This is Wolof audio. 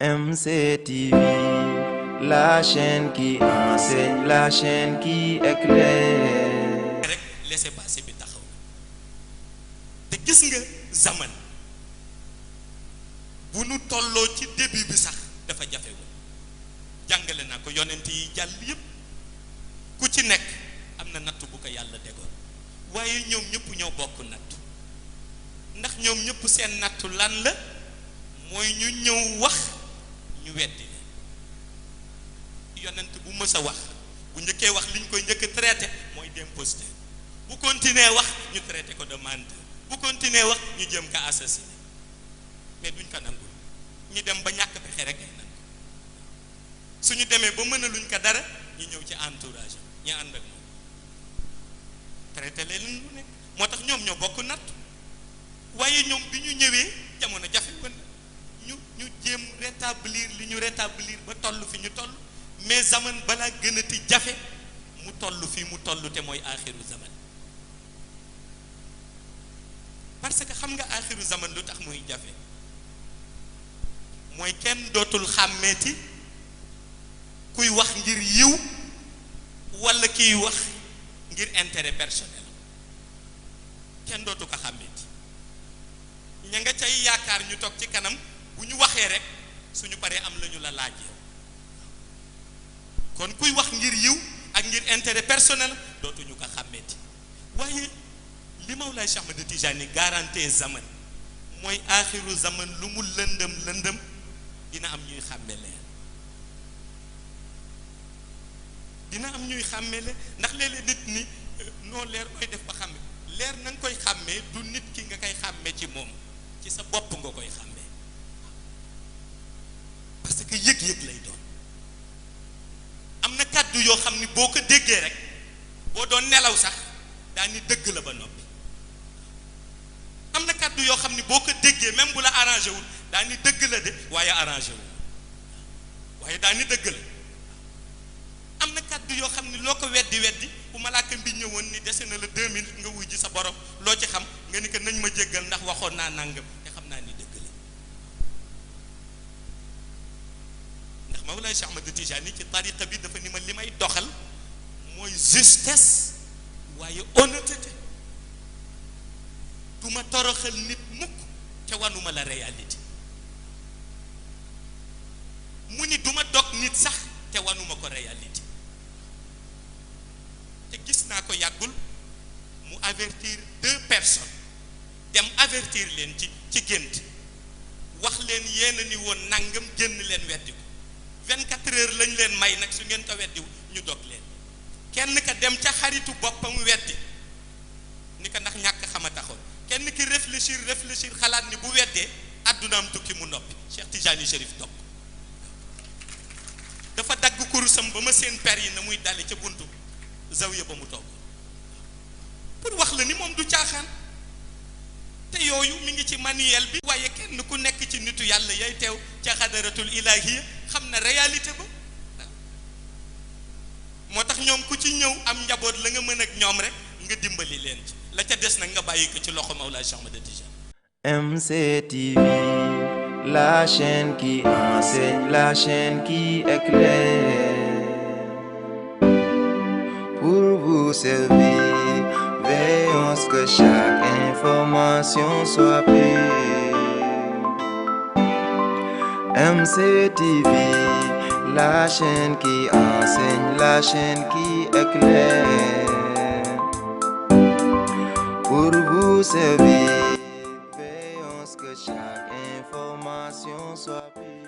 MCTV, la chaîne qui enseigne, la chaîne qui éclaire. rek laissez-passer bi taxaw te gis nga zaman bu nu tolloo ci début bi sax dafa jafe woon jàngale naa ko yonent yi jàll yépp ku ci nekk am na natt bu ko yàlla tegoon waaye ñoom ñëpp ñoo bokk nattu ndax ñoom ñëpp seen nattu lan la mooy ñu ñëw wax ñu weddi yonent bu mës a wax bu njëkkee wax liñ koy njëkk traité mooy d'imposteur bu continuer wax ñu traité ko de menteur bu continuer wax ñu jëm ko assassiné mais duñ ko nangul ñu dem ba ñàkk pexe rek ay nangu suñu demee ba mën a luñ ko dara ñu ñëw ci entourage ñu ànd ak moom traité leen lu nekk moo tax ñoom ñoo bokk natt waaye ñoom bi ñu ñëwee jamono jafe woon ñu jéem rétablir li ñu rétablir ba toll fi ñu toll mais zaman balaa gënati jafe mu toll fii mu toll te mooy aaxiru zaman parce que xam nga aaxiru zaman lu tax muy jafe mooy kenn dootul xàmmeeti kuy wax ngir yiw walla kiy wax ngir intérêt personnel kenn dootu ko xàmmeeti ña nga cay yaakaar ñu toog ci kanam bu ñu waxee rek suñu paree am la ñu la laajee kon kuy wax ngir yiw ak ngir intérêt personnel dootuñu ko xàmmeeti waaye li Mawlaay Cheikh Ahmad Tijani garantie zaman mooy aaxiru zaman lu mu lëndëm dina am ñuy xàmme leer dina am ñuy xàmme leer ndax léeg-léeg nit ni noo leer mooy def ba xàmme leer na nga koy xàmmee du nit ki nga koy xàmme ci moom ci sa bopp nga koy xàmmee parce que yëg-yëg lay doon am na kàddu yoo xam ni boo ko déggee rek boo doon nelaw sax daa ni dëgg la ba noppi am na kàddu yoo xam ni boo ko déggee même bu la arrangé wul daa ni dëgg la de waaye arrangé wul waaye daa ni dëgg la am na kàddu yoo xam ni loo ko weddi bu malaaka bi ñëwoon ni dese na la 2 minutes nga wuy ji sa borom loo ci xam nga ni que nañ ma jéggal ndax waxoon naa nangam te xam naa ni dëgg la ndax Mawlaay Cheikh Ahmad Tijani ci tariqa bi dafa ni ma li may doxal mooy justesse waaye honnêteté du ma toroxal nit mukk te wanuma la réalité mu ni du ma dog nit sax te wanuma ko réalité te gis naa ko yàggul mu avertir 2 personnes dem avertir leen ci gént wax leen yéen a ni woon nangam génn leen weddi ko 24 heures lañ leen may nag su ngeen ko weddiwu ñu dog leen kenn ka dem ca xaritu boppam weddi ni ko ndax ñàkk xama taxoon kenn ki réfléchir xalaat ni bu weddee àddunaam tukki mu noppi Cheikh Tijani Chérif topp dafa dagg kurusam ba ma seen per yi na muy dale ca buntu zawiya ba mu toog pour wax la ni moom du caaxaan te yooyu mi ngi ci manuel bi waaye kenn ku nekk ci nitu yàlla yay teew ca xadaratul ilahiya xam na réalité ba moo tax ñoom ku ci ñëw am njaboot la nga mën ak ñoom rek nga dimbali leen ci la ca des nag nga bàyyi ko ci loxo Mawlaay Cheikh Ahmad Tijani. MCTV, la chaîne qui enseigne, la chaîne qui éclaire. Pour vous servir, veillons à ce que chaque information soit pure. MCTV, la chaîne qui enseigne, la chaîne qui éclaire. Pour vous servir, veillons à ce que chaque information soit pure.